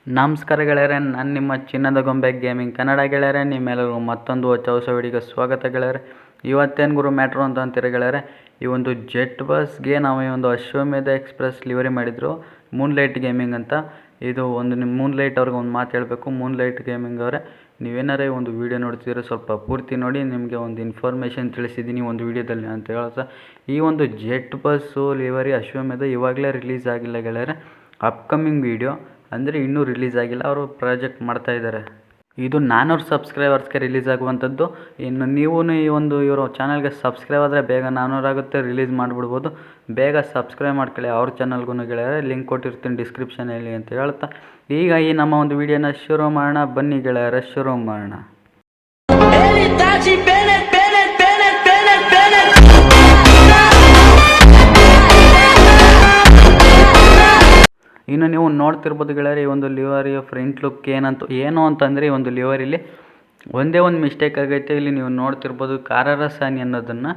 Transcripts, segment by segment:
ನಮಸ್ಕಾರ ಗೆಳೆಯರೆ, ನಾನು ನಿಮ್ಮ ಚಿನ್ನದ ಗೊಂಬೆ ಗೇಮಿಂಗ್ ಕನ್ನಡ ಗೆಳೆಯರೆ. ನಿಮ್ಮೆಲ್ಲರಿಗೂ ಮತ್ತೊಂದು ಹೊಸ ವಿಡಿಯೋಗೆ ಸ್ವಾಗತ ಗೆಳೆಯರೆ. ಇವತ್ತೇನು ಗುರು ಮ್ಯಾಟ್ರು ಅಂತ ಅಂತೀರ ಗೆಳೆಯರೆ, ಈ ಒಂದು ಜೆಟ್ ಬಸ್ಗೆ ನಾವು ಈ ಒಂದು ಅಶ್ವಮೇಧ ಎಕ್ಸ್ಪ್ರೆಸ್ ಲಿವರಿ ಮಾಡಿದ್ರು ಮೂನ್ಲೈಟ್ ಗೇಮಿಂಗ್ ಅಂತ. ಇದು ಒಂದು ನಿಮ್ಮ ಮೂನ್ಲೈಟ್ ಅವ್ರಿಗೆ ಒಂದು ಮಾತು ಹೇಳಬೇಕು. ಮೂನ್ಲೈಟ್ ಗೇಮಿಂಗ್ ಅವರೇ, ನೀವೇನಾರೇ ಒಂದು ವೀಡಿಯೋ ನೋಡ್ತಿದ್ರೆ ಸ್ವಲ್ಪ ಪೂರ್ತಿ ನೋಡಿ, ನಿಮಗೆ ಒಂದು ಇನ್ಫಾರ್ಮೇಷನ್ ತಿಳಿಸಿದ್ದೀನಿ ಒಂದು ವೀಡಿಯೋದಲ್ಲಿ ಅಂತ ಹೇಳ್ತಾ, ಈ ಒಂದು ಜೆಟ್ ಬಸ್ಸು ಲಿವರಿ ಅಶ್ವಮೇಧ ಇವಾಗಲೇ ರಿಲೀಸ್ ಆಗಿಲ್ಲ ಗೆಳೆಯರೆ. ಅಪ್ಕಮಿಂಗ್ ವೀಡಿಯೋ ಅಂದರೆ ಇನ್ನೂ ರಿಲೀಸ್ ಆಗಿಲ್ಲ, ಅವರು ಪ್ರಾಜೆಕ್ಟ್ ಮಾಡ್ತಾಯಿದ್ದಾರೆ. ಇದು 400 ಸಬ್ಸ್ಕ್ರೈಬರ್ಸ್ಗೆ ರಿಲೀಸ್ ಆಗುವಂಥದ್ದು. ಇನ್ನು ನೀವು ಈ ಒಂದು ಇವರು ಚಾನಲ್ಗೆ ಸಬ್ಸ್ಕ್ರೈಬ್ ಆದರೆ ಬೇಗ 400 ಆಗುತ್ತೆ, ರಿಲೀಸ್ ಮಾಡಿಬಿಡ್ಬೋದು. ಬೇಗ ಸಬ್ಸ್ಕ್ರೈಬ್ ಮಾಡ್ಕೊಳ್ಳಿ ಅವ್ರ ಚಾನಲ್ಗೂ ಗೆಳೆಯರೆ, ಲಿಂಕ್ ಕೊಟ್ಟಿರ್ತೀನಿ ಡಿಸ್ಕ್ರಿಪ್ಷನಲ್ಲಿ ಅಂತ ಹೇಳ್ತಾ, ಈಗ ಈ ನಮ್ಮ ಒಂದು ವಿಡಿಯೋನ ಶುರು ಮಾಡೋಣ. ಬನ್ನಿ ಗೆಳೆಯರೆ, ಶುರು ಮಾಡೋಣ. ಇನ್ನು ನೀವು ನೋಡ್ತಿರ್ಬೋದು ಗೆಳೆಯರೆ, ಈ ಒಂದು ಲಿವರಿಯ ಫ್ರಂಟ್ ಲುಕ್ ಏನು ಅಂತಂದರೆ, ಈ ಒಂದು ಲಿವರಿಲಿ ಒಂದೇ ಒಂದು ಮಿಸ್ಟೇಕ್ ಆಗೈತೆ. ಇಲ್ಲಿ ನೀವು ನೋಡ್ತಿರ್ಬೋದು, ಕಾರರಸಾನಿ ಅನ್ನೋದನ್ನು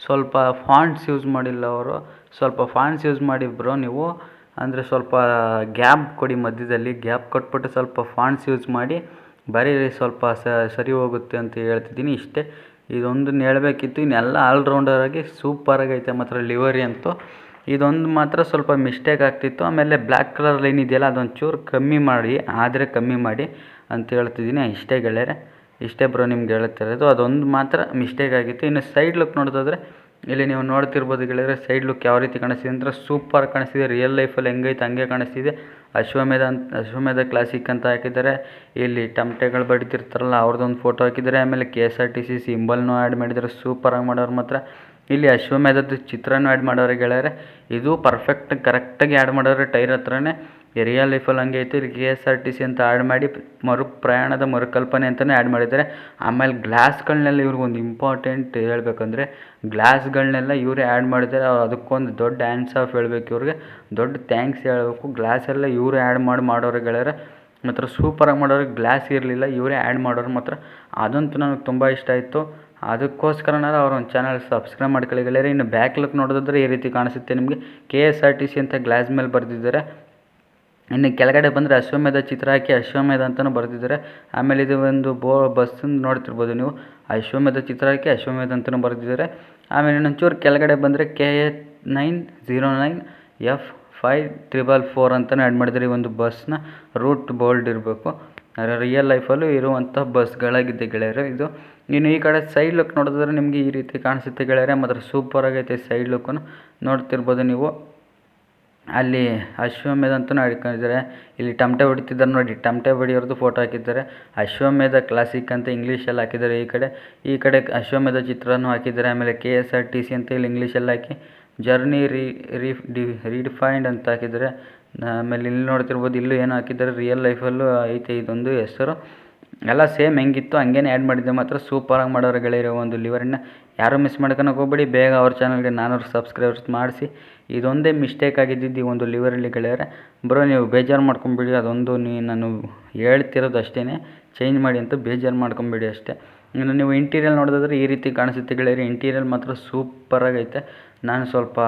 ಸ್ವಲ್ಪ ಫಾಂಟ್ಸ್ ಯೂಸ್ ಮಾಡಿಲ್ಲ ಅವರು. ಸ್ವಲ್ಪ ಫಾಂಟ್ಸ್ ಯೂಸ್ ಮಾಡಿ ಬ್ರೋ ನೀವು, ಅಂದರೆ ಸ್ವಲ್ಪ ಗ್ಯಾಪ್ ಕೊಡಿ, ಮಧ್ಯದಲ್ಲಿ ಗ್ಯಾಪ್ ಕೊಟ್ಬಿಟ್ಟು ಸ್ವಲ್ಪ ಫಾಂಟ್ಸ್ ಯೂಸ್ ಮಾಡಿ ಬರೀರಿ, ಸ್ವಲ್ಪ ಸರಿ ಹೋಗುತ್ತೆ ಅಂತ ಹೇಳ್ತಿದ್ದೀನಿ. ಇಷ್ಟೇ, ಇದೊಂದನ್ನು ಹೇಳಬೇಕಿತ್ತು. ಇನ್ನೆಲ್ಲ ಆಲ್ರೌಂಡರಾಗಿ ಸೂಪರಾಗೈತೆ ಮಾತ್ರ ಲಿವರಿ ಅಂತೂ. ಇದೊಂದು ಮಾತ್ರ ಸ್ವಲ್ಪ ಮಿಸ್ಟೇಕ್ ಆಗ್ತಿತ್ತು. ಆಮೇಲೆ ಬ್ಲ್ಯಾಕ್ ಕಲರ್ ಲೈನ್ ಇದೆಯಲ್ಲ, ಅದೊಂಚೂರು ಕಮ್ಮಿ ಮಾಡಿ, ಆದರೆ ಕಮ್ಮಿ ಮಾಡಿ ಅಂತ ಹೇಳ್ತಿದ್ದೀನಿ. ಇಷ್ಟೇ ಗೆಳೆಯರೆ, ಇಷ್ಟೇ ಬ್ರೋ ನಿಮ್ಗೆ ಹೇಳ್ತಿರೋದು. ಅದೊಂದು ಮಾತ್ರ ಮಿಸ್ಟೇಕ್ ಆಗಿತ್ತು. ಇನ್ನು ಸೈಡ್ ಲುಕ್ ನೋಡೋದಾದರೆ, ಇಲ್ಲಿ ನೀವು ನೋಡ್ತಿರ್ಬೋದು ಗೆಳೆಯರೆ, ಸೈಡ್ ಲುಕ್ ಯಾವ ರೀತಿ ಕಾಣಿಸ್ತಿದೆ ಅಂದರೆ ಸೂಪರ್ ಕಾಣಿಸ್ತಿದೆ. ರಿಯಲ್ ಲೈಫಲ್ಲಿ ಹೆಂಗೈತೆ ಹಂಗೆ ಕಾಣಿಸ್ತಿದೆ. ಅಶ್ವಮೇಧ ಕ್ಲಾಸಿಕ್ ಅಂತ ಹಾಕಿದ್ದಾರೆ. ಇಲ್ಲಿ ಟಮಟೆಗಳು ಬಡಿತಿರ್ತಾರಲ್ಲ ಅವ್ರದ್ದೊಂದು ಫೋಟೋ ಹಾಕಿದ್ದಾರೆ. ಆಮೇಲೆ KSRTC ಸಿಂಬಲ್ನೂ ಆ್ಯಡ್ ಮಾಡಿದ್ದಾರೆ. ಸೂಪರಾಗಿ ಮಾಡೋರು ಮಾತ್ರ. ಇಲ್ಲಿ ಅಶ್ವಮೇಧದ ಚಿತ್ರನೂ ಆ್ಯಡ್ ಮಾಡೋರೆ ಗೆಳೆಯರೆ. ಇದು ಪರ್ಫೆಕ್ಟ್ ಕರೆಕ್ಟಾಗಿ ಆ್ಯಡ್ ಮಾಡೋರೆ, ಟೈರ್ ಹತ್ರನೇ. ರಿಯಲ್ ಲೈಫಲ್ಲಿ ಹಂಗೆ ಐತೆ. ಇಲ್ಲಿ KSRTC ಅಂತ ಆ್ಯಡ್ ಮಾಡಿ ಪ್ರಯಾಣದ ಮರುಕಲ್ಪನೆ ಅಂತಲೇ ಆ್ಯಡ್ ಮಾಡಿದ್ದಾರೆ. ಆಮೇಲೆ ಗ್ಲಾಸ್ಗಳನ್ನೆಲ್ಲ ಇವ್ರಿಗೊಂದು ಇಂಪಾರ್ಟೆಂಟ್ ಹೇಳ್ಬೇಕಂದ್ರೆ, ಗ್ಲಾಸ್ಗಳನ್ನೆಲ್ಲ ಇವರೇ ಆ್ಯಡ್ ಮಾಡಿದ್ದಾರೆ. ಅದಕ್ಕೊಂದು ದೊಡ್ಡ ಹ್ಯಾಂಡ್ಸ್ ಆಫ್ ಹೇಳ್ಬೇಕು ಇವ್ರಿಗೆ, ದೊಡ್ಡ ಥ್ಯಾಂಕ್ಸ್ ಹೇಳಬೇಕು. ಗ್ಲಾಸ್ ಎಲ್ಲ ಇವರೇ ಆ್ಯಡ್ ಮಾಡೋರೆ ಗೆಳೆಯರೆ. ಮಾತ್ರ ಸೂಪರಾಗಿ ಮಾಡೋರು. ಗ್ಲಾಸ್ ಇರಲಿಲ್ಲ, ಇವರೇ ಆ್ಯಡ್ ಮಾಡೋರು ಮಾತ್ರ. ಅದಂತೂ ನನಗೆ ತುಂಬ ಇಷ್ಟ ಆಯಿತು. ಅದಕ್ಕೋಸ್ಕರನಾದ್ರೂ ಅವ್ರ ಒಂದು ಚಾನಲ್ ಸಬ್ಸ್ಕ್ರೈಬ್ ಮಾಡ್ಕೊಳ್ಳಿ ಗೆಳೆಯರೆ. ಇನ್ನು ಬ್ಯಾಕ್ ಲುಕ್ ನೋಡೋದಾದ್ರೆ ಈ ರೀತಿ ಕಾಣಿಸುತ್ತೆ ನಿಮಗೆ. KSRTC ಅಂತ ಗ್ಲಾಸ್ ಮೇಲೆ ಬರೆದಿದ್ದಾರೆ. ಇನ್ನು ಕೆಳಗಡೆ ಬಂದರೆ ಅಶ್ವಮೇಧ ಚಿತ್ರ ಹಾಕಿ ಅಶ್ವಮೇಧ ಅಂತಲೂ ಬರೆದಿದ್ದಾರೆ. ಆಮೇಲೆ ಇದು ಒಂದು ಬಸ್ಸನ್ನು ನೋಡ್ತಿರ್ಬೋದು ನೀವು, ಅಶ್ವಮೇಧ ಚಿತ್ರ ಹಾಕಿ ಅಶ್ವಮೇಧ ಅಂತಲೂ ಬರೆದಿದ್ದಾರೆ. ಆಮೇಲೆ ಇನ್ನೊಂಚೂರು ಕೆಳಗಡೆ ಬಂದರೆ KA909F5444 ಅಂತಲೂ ಆ್ಯಡ್ ಮಾಡಿದ್ದಾರೆ. ಈ ಒಂದು ಬಸ್ನ ರೂಟ್ ಬೋಲ್ಡ್ ಇರಬೇಕು. ರಿಯಲ್ ಲೈಫಲ್ಲೂ ಇರುವಂಥ ಬಸ್ಗಳಾಗಿದೆ ಗೆಳೆಯರೆ ಇದು. ಇನ್ನು ಈ ಕಡೆ ಸೈಡ್ ಲುಕ್ ನೋಡಿದ್ರೆ ನಿಮಗೆ ಈ ರೀತಿ ಕಾಣಿಸುತ್ತೆ ಗೆಳೆಯರೆ. ಮಾತ್ರ ಸೂಪರಾಗೈತೆ ಸೈಡ್ ಲುಕ್ಕನ್ನು ನೋಡ್ತಿರ್ಬೋದು ನೀವು. ಅಲ್ಲಿ ಅಶ್ವಮೇಧ ಅಂತಲೂ ಹಾಕೊಂಡಿದ್ದಾರೆ. ಇಲ್ಲಿ ಟಮಟೆ ಹೊಡಿತಿದ್ದಾರೆ ನೋಡಿ, ಟಮಟೆ ಹೊಡಿಯೋರ್ದು ಫೋಟೋ ಹಾಕಿದ್ದಾರೆ. ಅಶ್ವಮೇಧ ಕ್ಲಾಸಿಕ್ ಅಂತ ಇಂಗ್ಲೀಷಲ್ಲಿ ಹಾಕಿದ್ದಾರೆ. ಈ ಕಡೆ ಅಶ್ವಮೇಧ ಚಿತ್ರನೂ ಹಾಕಿದ್ದಾರೆ. ಆಮೇಲೆ KSRTC ಅಂತ ಇಲ್ಲಿ ಇಂಗ್ಲೀಷಲ್ಲಿ ಹಾಕಿ ಜರ್ನಿ ರೀಡಿಫೈನ್ಡ್ ಅಂತ ಹಾಕಿದ್ದಾರೆ. ಆಮೇಲೆ ಇಲ್ಲಿ ನೋಡ್ತಿರ್ಬೋದು, ಇಲ್ಲೂ ಏನು ಹಾಕಿದ್ದಾರೆ, ರಿಯಲ್ ಲೈಫಲ್ಲೂ ಐತೆ ಇದೊಂದು ಹೆಸರು. ಎಲ್ಲ ಸೇಮ್ ಹೆಂಗಿತ್ತು ಹಂಗೇನೆ ಆ್ಯಡ್ ಮಾಡಿದ್ದೆ. ಮಾತ್ರ ಸೂಪರಾಗಿ ಮಾಡೋರು ಗೆಳೆಯರೆ ಒಂದು ಲಿವರಿನ. ಯಾರೂ ಮಿಸ್ ಮಾಡ್ಕೊಳಕ್ಕೆ ಹೋಗ್ಬೇಡಿ. ಬೇಗ ಅವ್ರ ಚಾನಲ್ಗೆ 400 ಸಬ್ಸ್ಕ್ರೈಬರ್ಸ್ ಮಾಡಿಸಿ. ಇದೊಂದೇ ಮಿಸ್ಟೇಕ್ ಆಗಿದ್ದು ಈ ಒಂದು ಲಿವರಲ್ಲಿ ಗೆಳೆಯರೆ. ಬ್ರೋ ನೀವು ಬೇಜಾರು ಮಾಡ್ಕೊಂಬಿಡಿ, ಅದೊಂದು ನಾನು ಹೇಳ್ತಿರೋದು ಅಷ್ಟೇ. ಚೇಂಜ್ ಮಾಡಿ ಅಂತ ಬೇಜಾರು ಮಾಡ್ಕೊಂಬಿಡಿ ಅಷ್ಟೇ. ಇನ್ನು ನೀವು ಇಂಟೀರಿಯಲ್ ನೋಡೋದಾದ್ರೆ ಈ ರೀತಿ ಕಾಣಿಸುತ್ತೆ ಗೆಳೆಯರೆ. ಇಂಟೀರಿಯಲ್ ಮಾತ್ರ ಸೂಪರಾಗೈತೆ. ನಾನು ಸ್ವಲ್ಪ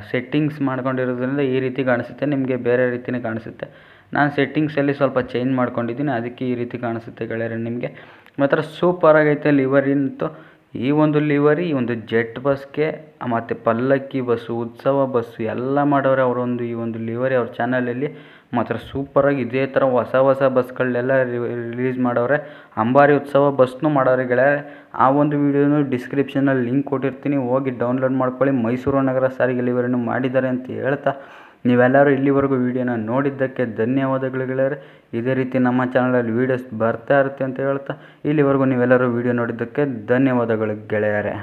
ಸೆಟ್ಟಿಂಗ್ಸ್ ಮಾಡ್ಕೊಂಡಿರೋದ್ರಿಂದ ಈ ರೀತಿ ಕಾಣಿಸುತ್ತೆ, ನಿಮಗೆ ಬೇರೆ ರೀತಿಯೇ ಕಾಣಿಸುತ್ತೆ. ನಾನು ಸೆಟ್ಟಿಂಗ್ಸಲ್ಲಿ ಸ್ವಲ್ಪ ಚೇಂಜ್ ಮಾಡ್ಕೊಂಡಿದ್ದೀನಿ, ಅದಕ್ಕೆ ಈ ರೀತಿ ಕಾಣಿಸುತ್ತೆ ಗೆಳೆಯರೆ ನಿಮಗೆ. ಮಾತ್ರ ಸೂಪರಾಗೈತೆ ಲಿವರಿ ಅಂತೂ. ಈ ಒಂದು ಲಿವರಿ ಈ ಒಂದು ಜೆಟ್ ಬಸ್ಗೆ ಮತ್ತು ಪಲ್ಲಕ್ಕಿ ಬಸ್ಸು, ಉತ್ಸವ ಬಸ್ಸು ಎಲ್ಲ ಮಾಡೋರೆ ಅವರೊಂದು ಈ ಒಂದು ಲಿವರಿ ಅವ್ರ ಚಾನಲಲ್ಲಿ. ಮಾತ್ರ ಸೂಪರಾಗಿ ಇದೇ ಥರ ಹೊಸ ಬಸ್ಗಳನ್ನೆಲ್ಲ ರಿಲೀಸ್ ಮಾಡೋರೆ. ಅಂಬಾರಿ ಉತ್ಸವ ಬಸ್ನೂ ಮಾಡೋರೆ ಗೆಳೆಯರೆ. ಆ ಒಂದು ವೀಡಿಯೋನು ಡಿಸ್ಕ್ರಿಪ್ಷನಲ್ಲಿ ಲಿಂಕ್ ಕೊಟ್ಟಿರ್ತೀನಿ, ಹೋಗಿ ಡೌನ್ಲೋಡ್ ಮಾಡ್ಕೊಳ್ಳಿ. ಮೈಸೂರು ನಗರ ಸಾರಿಗೆ ಲಿವರಿನೂ ಮಾಡಿದ್ದಾರೆ ಅಂತ ಹೇಳ್ತಾ, ನೀವೆಲ್ಲರೂ ಇಲ್ಲಿವರೆಗೂ ವೀಡಿಯೋನ ನೋಡಿದ್ದಕ್ಕೆ ಧನ್ಯವಾದಗಳು ಗೆಳೆಯರೆ. ಇದೇ ರೀತಿ ನಮ್ಮ ಚಾನಲಲ್ಲಿ ವೀಡಿಯೋಸ್ ಬರ್ತಾ ಇರುತ್ತೆ ಅಂತ ಹೇಳ್ತಾ, ಇಲ್ಲಿವರೆಗೂ ನೀವೆಲ್ಲರೂ ವೀಡಿಯೋ ನೋಡಿದ್ದಕ್ಕೆ ಧನ್ಯವಾದಗಳು ಗೆಳೆಯರೆ.